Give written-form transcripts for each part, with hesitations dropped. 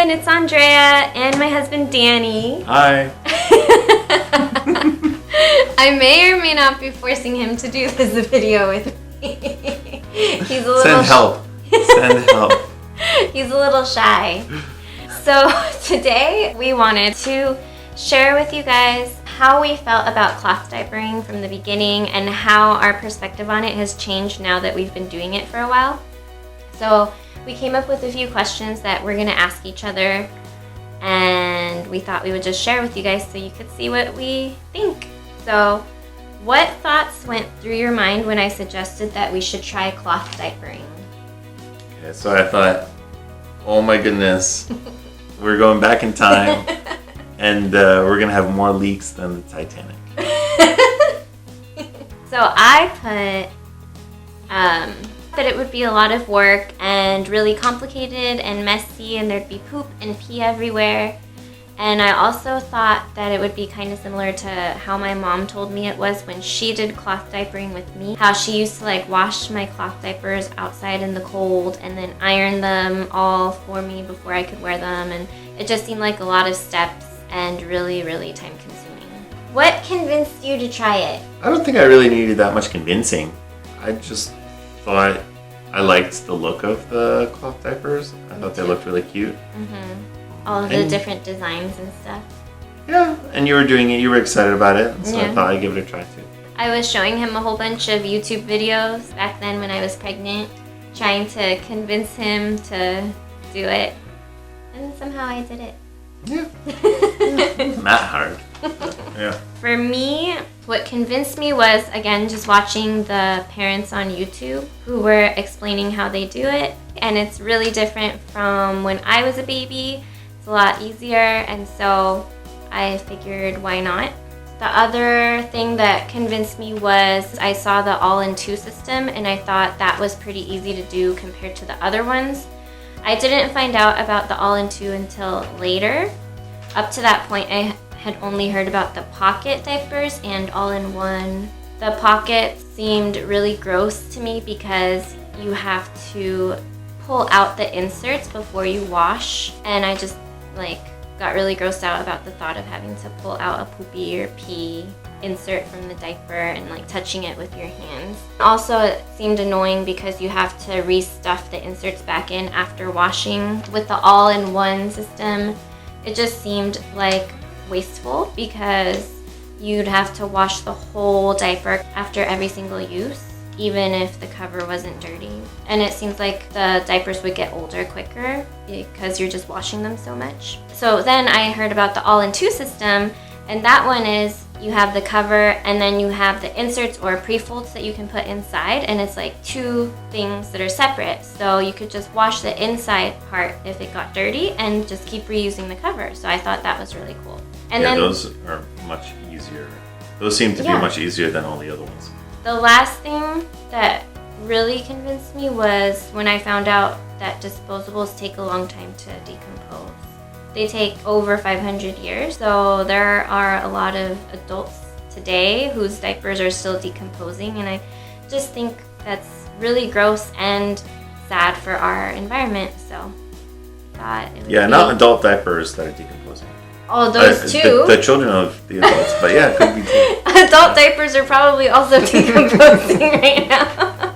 everyone, it's Andrea and my husband Danny. Hi. I may or may not be forcing him to do this video with me. He's a little Send help. Send help. He's a little shy. So today we wanted to share with you guys how we felt about cloth diapering from the beginning and how our perspective on it has changed now that we've been doing it for a while. So we came up with a few questions that we're going to ask each other, and we thought we would just share with you guys so you could see what we think. So what thoughts went through your mind when I suggested that we should try cloth diapering? Okay, so I thought, oh my goodness, we're going back in time and we're going to have more leaks than the Titanic. So I put that it would be a lot of work and really complicated and messy, and there'd be poop and pee everywhere. And I also thought that it would be kind of similar to how my mom told me it was when she did cloth diapering with me. How she used to like wash my cloth diapers outside in the cold and then iron them all for me before I could wear them. And it just seemed like a lot of steps and really, really time consuming. What convinced you to try it? I don't think I really needed that much convincing. I just thought I liked the look of the cloth diapers. I thought they looked really cute. Mm-hmm. All of the different designs and stuff. Yeah, and you were doing it, you were excited about it, so Yeah. I thought I'd give it a try too. I was showing him a whole bunch of YouTube videos back then when I was pregnant, trying to convince him to do it, and somehow I did it. Yeah. Not hard. Yeah. For me, what convinced me was, again, just watching the parents on YouTube who were explaining how they do it, and it's really different from when I was a baby. It's a lot easier, and so I figured, why not? The other thing that convinced me was I saw the all-in-two system, and I thought that was pretty easy to do compared to the other ones. I didn't find out about the all-in-two until later. Up to that point, I had only heard about the pocket diapers and all-in-one. The pocket seemed really gross to me because you have to pull out the inserts before you wash, and I just got really grossed out about the thought of having to pull out a poopy or pee insert from the diaper and touching it with your hands. Also, it seemed annoying because you have to restuff the inserts back in after washing. With the all-in-one system, it just seemed wasteful because you'd have to wash the whole diaper after every single use, even if the cover wasn't dirty. And it seems like the diapers would get older quicker because you're just washing them so much. So then I heard about the all-in-two system, and that one is you have the cover and then you have the inserts or pre-folds that you can put inside, and it's two things that are separate. So you could just wash the inside part if it got dirty and just keep reusing the cover. So I thought that was really cool. And yeah, then those are much easier. Those seem to be much easier than all the other ones. The last thing that really convinced me was when I found out that disposables take a long time to decompose. They take over 500 years, so there are a lot of adults today whose diapers are still decomposing, and I just think that's really gross and sad for our environment, so I thought it would be... not adult diapers that are decomposing. Oh, those too? The children of the adults, but yeah, it could be too. Adult diapers are probably also decomposing right now.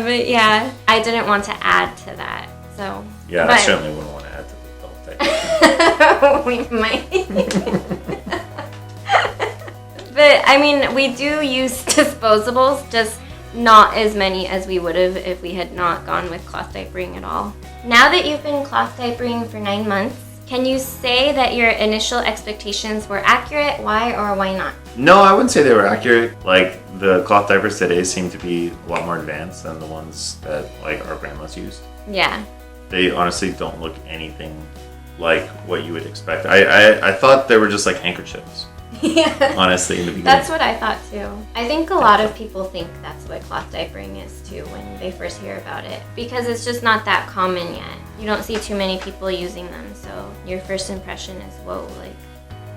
But yeah, I didn't want to add to that, so... Yeah, I certainly wouldn't want to add to the adult diapers. We might. But I mean, we do use disposables, just not as many as we would have if we had not gone with cloth diapering at all. Now that you've been cloth diapering for 9 months, can you say that your initial expectations were accurate? Why or why not? No, I wouldn't say they were accurate. The cloth diapers today seem to be a lot more advanced than the ones that our grandmas used. Yeah. They honestly don't look anything like what you would expect. I thought they were just like handkerchiefs. Yeah. Honestly, in the beginning. That's what I thought too. I think a lot of people think that's what cloth diapering is too when they first hear about it, because it's just not that common yet. You don't see too many people using them, so your first impression is, whoa,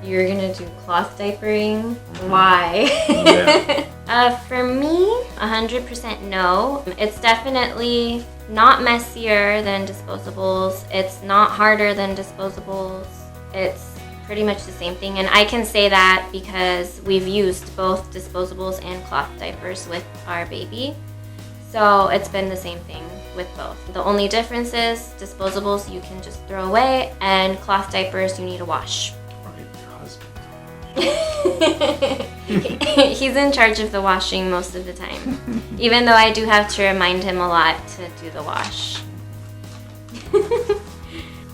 you're gonna do cloth diapering? Why? Yeah. For me, 100% no. It's definitely not messier than disposables. It's not harder than disposables. It's pretty much the same thing. And I can say that because we've used both disposables and cloth diapers with our baby. So it's been the same thing with both. The only difference is disposables you can just throw away, and cloth diapers you need to wash. He's in charge of the washing most of the time, even though I do have to remind him a lot to do the wash.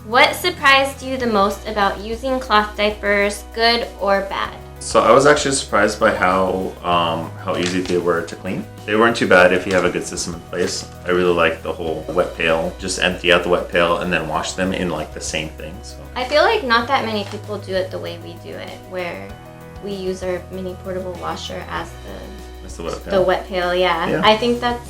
What surprised you the most about using cloth diapers, good or bad? So I was actually surprised by how easy they were to clean. They weren't too bad if you have a good system in place. I really like the whole wet pail. Just empty out the wet pail and then wash them in like the same thing. So I feel like not that many people do it the way we do it, where we use our mini portable washer as the wet pail. Yeah. I think that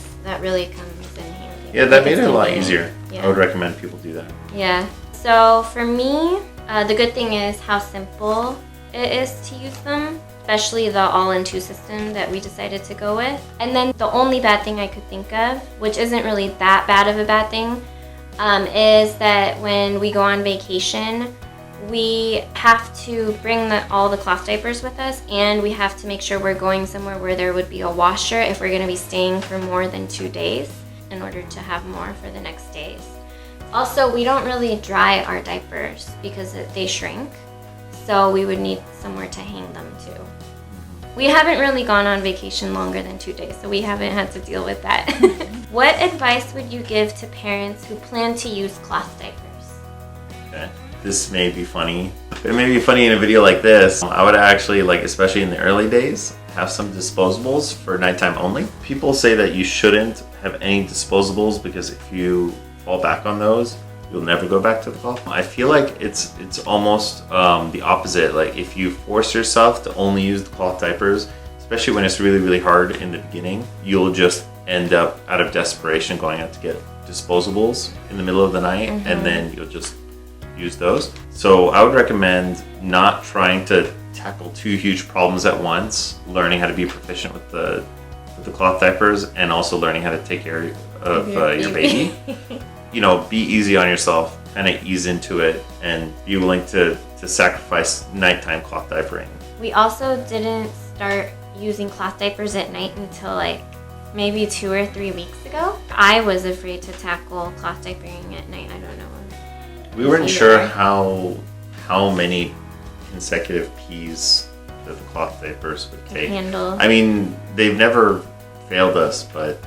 really comes in handy. Yeah, that made it a lot easier. Yeah. I would recommend people do that. Yeah. So for me, the good thing is how simple it is to use them, especially the all-in-two system that we decided to go with. And then the only bad thing I could think of, which isn't really that bad of a bad thing, is that when we go on vacation, we have to bring all the cloth diapers with us, and we have to make sure we're going somewhere where there would be a washer if we're going to be staying for more than 2 days in order to have more for the next days. Also, we don't really dry our diapers because they shrink, so we would need somewhere to hang them too. We haven't really gone on vacation longer than 2 days, so we haven't had to deal with that. What advice would you give to parents who plan to use cloth diapers? Okay. This may be funny. It may be funny in a video like this. I would actually, especially in the early days, have some disposables for nighttime only. People say that you shouldn't have any disposables because if you fall back on those, you'll never go back to the cloth. I feel like it's almost the opposite. Like if you force yourself to only use the cloth diapers, especially when it's really, really hard in the beginning, you'll just end up out of desperation going out to get disposables in the middle of the night, and then you'll just use those. So I would recommend not trying to tackle 2 huge problems at once, learning how to be proficient with the cloth diapers and also learning how to take care of your baby. Be easy on yourself, kind of ease into it, and be willing to sacrifice nighttime cloth diapering. We also didn't start using cloth diapers at night until maybe 2 or 3 weeks ago. I was afraid to tackle cloth diapering at night. I don't know. We weren't sure how many consecutive pees that the cloth diapers would take. Handle. I mean, they've never failed us, but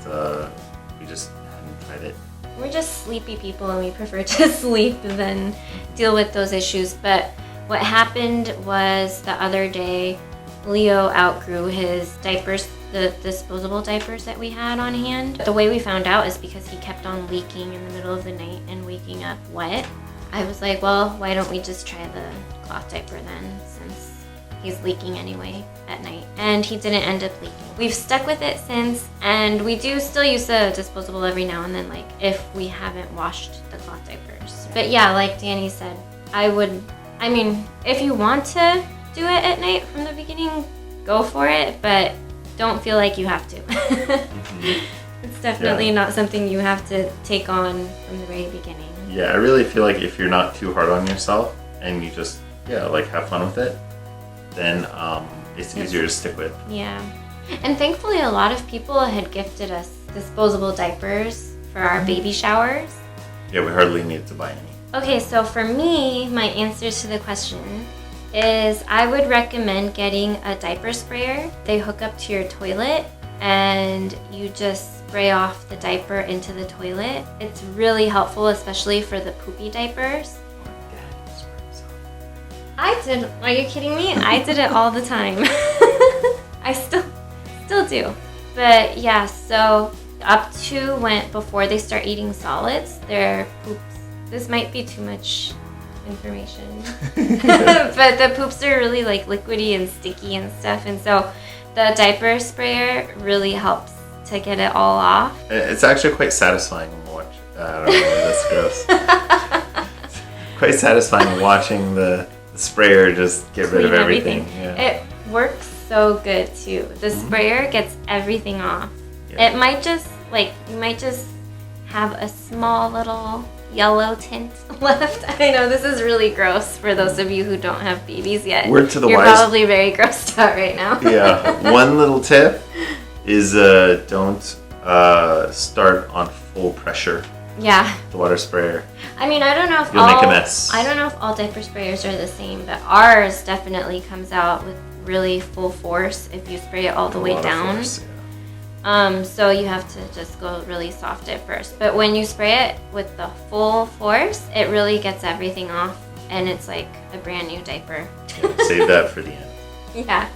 we just hadn't tried it. We're just sleepy people, and we prefer to sleep than deal with those issues. But what happened was the other day, Leo outgrew his diapers, the disposable diapers that we had on hand. The way we found out is because he kept on leaking in the middle of the night and waking up wet. I was like, well, why don't we just try the cloth diaper then, since he's leaking anyway at night. And he didn't end up leaking. We've stuck with it since, and we do still use the disposable every now and then, if we haven't washed the cloth diapers. But yeah, like Danny said, if you want to do it at night from the beginning, go for it, but don't feel like you have to. It's definitely not something you have to take on from the very beginning. Yeah, I really feel like if you're not too hard on yourself and you just, have fun with it, then it's easier to stick with. Yeah. And thankfully, a lot of people had gifted us disposable diapers for our baby showers. Yeah, we hardly needed to buy any. Okay, so for me, my answer to the question is I would recommend getting a diaper sprayer. They hook up to your toilet, and you just spray off the diaper into the toilet. It's really helpful, especially for the poopy diapers. I did. Are you kidding me? I did it all the time. I still do. But yeah, so up to before they start eating solids, their poops. This might be too much information. But the poops are really liquidy and sticky and stuff, and so the diaper sprayer really helps to get it all off. It's actually quite satisfying to watch. I don't know, that's gross. Quite satisfying watching the sprayer just get rid of everything. Yeah. It works so good too. The sprayer gets everything off. Yeah. It might just, like, you might just have a small little yellow tint left. I know this is really gross for those of you who don't have babies yet. Word to the You're wise. probably very grossed out right now. Yeah. One little tip is don't start on full pressure. Yeah. The water sprayer. I mean, I don't know if You'll make a mess. I don't know if all diaper sprayers are the same, but ours definitely comes out with really full force if you spray it all the way down. Force, yeah. So you have to just go really soft at first. But when you spray it with the full force, it really gets everything off, and it's like a brand new diaper. Yeah, save that for the end. Yeah.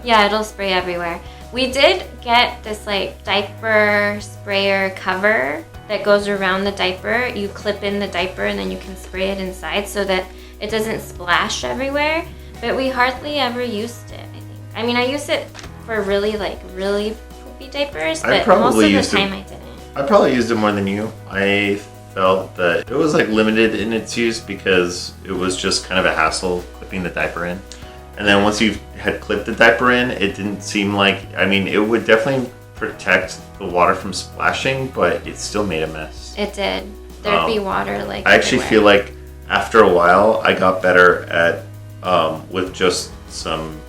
Yeah, it'll spray everywhere. We did get this like diaper sprayer cover that goes around the diaper. You clip in the diaper and then you can spray it inside so that it doesn't splash everywhere. But we hardly ever used it, I think. I mean, I used it for really poopy diapers, but most of the time I didn't. I probably used it more than you. I felt that it was like limited in its use because it was just kind of a hassle clipping the diaper in. And then once you had clipped the diaper in, it didn't seem like, I mean, it would definitely protect the water from splashing, but it still made a mess. It did. There'd be water like I actually everywhere. feel like after a while, I got better at, with just some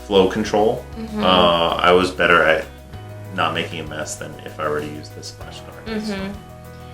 flow control. I was better at not making a mess than if I were to use this splash guard. So.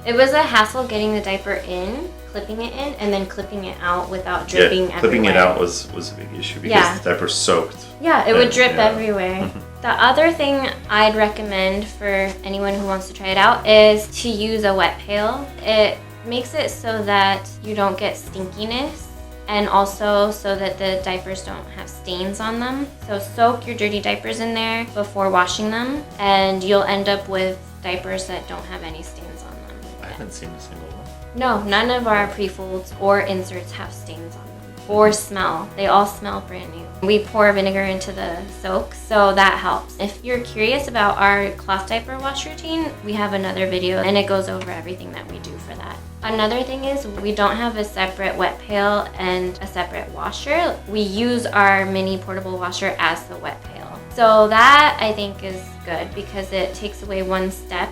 It was a hassle getting the diaper in, clipping it in, and then clipping it out without dripping everywhere. Clipping it out was a big issue because the diaper's soaked. Yeah, it would drip everywhere. The other thing I'd recommend for anyone who wants to try it out is to use a wet pail. It makes it so that you don't get stinkiness, and also so that the diapers don't have stains on them. So soak your dirty diapers in there before washing them, and you'll end up with diapers that don't have any stains on them. I haven't seen a single one. No, none of our pre-folds or inserts have stains on them or smell. They all smell brand new. We pour vinegar into the soak, so that helps. If you're curious about our cloth diaper wash routine, we have another video and it goes over everything that we do for that. Another thing is we don't have a separate wet pail and a separate washer. We use our mini portable washer as the wet pail. So that I think is good because it takes away one step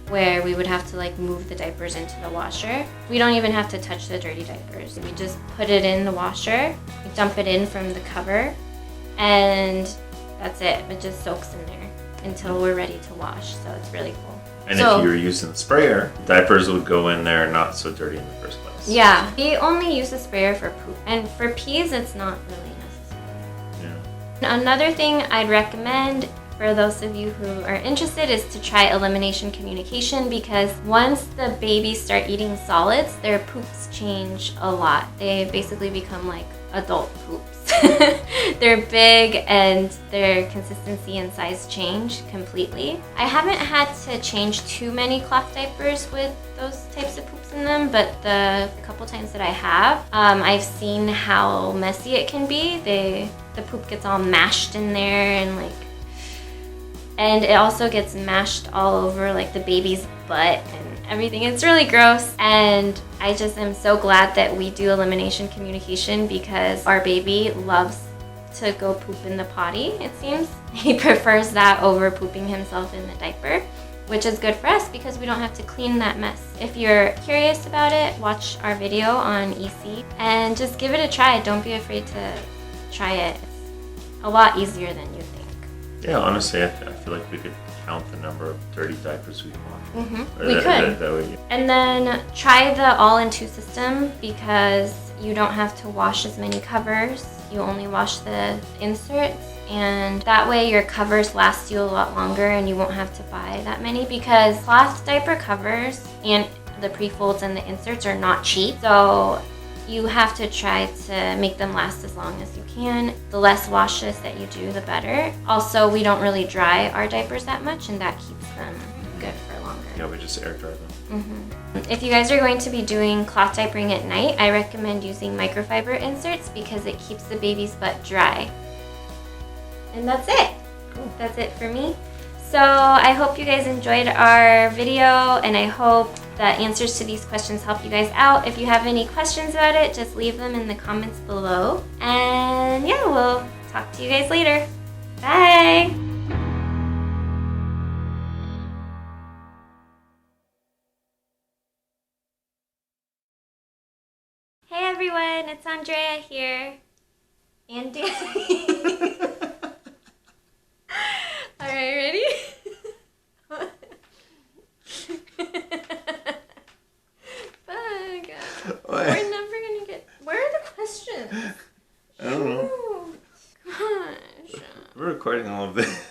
where we would have to like move the diapers into the washer. We don't even have to touch the dirty diapers. We just put it in the washer, we dump it in from the cover, and that's it. It just soaks in there until we're ready to wash. So it's really cool. And if you were using the sprayer, diapers would go in there not so dirty in the first place. Yeah, we only use the sprayer for poop. And for pees, it's not really necessary. Yeah. Another thing I'd recommend for those of you who are interested is to try elimination communication, because once the babies start eating solids, their poops change a lot. They basically become like adult poops. They're big and their consistency and size change completely. I haven't had to change too many cloth diapers with those types of poops in them, but the couple times that I have, I've seen how messy it can be. The poop gets all mashed in there and it also gets mashed all over like the baby's butt and everything. It's really gross, and I just am so glad that we do elimination communication because our baby loves to go poop in the potty, it seems. He prefers that over pooping himself in the diaper, which is good for us because we don't have to clean that mess. If you're curious about it, watch our video on EC and just give it a try. Don't be afraid to try it. It's a lot easier than you think. Yeah, honestly, I feel like we could count the number of dirty diapers we wash. We could. And then try the all-in-two system because you don't have to wash as many covers. You only wash the inserts, and that way your covers last you a lot longer and you won't have to buy that many, because cloth diaper covers and the pre-folds and the inserts are not cheap. So you have to try to make them last as long as you can. The less washes that you do, the better. Also, we don't really dry our diapers that much, and that keeps them good for longer. Yeah, we just air dry them. If you guys are going to be doing cloth diapering at night, I recommend using microfiber inserts because it keeps the baby's butt dry. And that's it. Cool. That's it for me. So I hope you guys enjoyed our video, and I hope the answers to these questions help you guys out. If you have any questions about it, just leave them in the comments below. And yeah, we'll talk to you guys later. Bye. Hey everyone, it's Andrea here. And Danny. Alright, ready? Fuck. We're never gonna get. Where are the questions? I don't know. Gosh. We're recording all of this.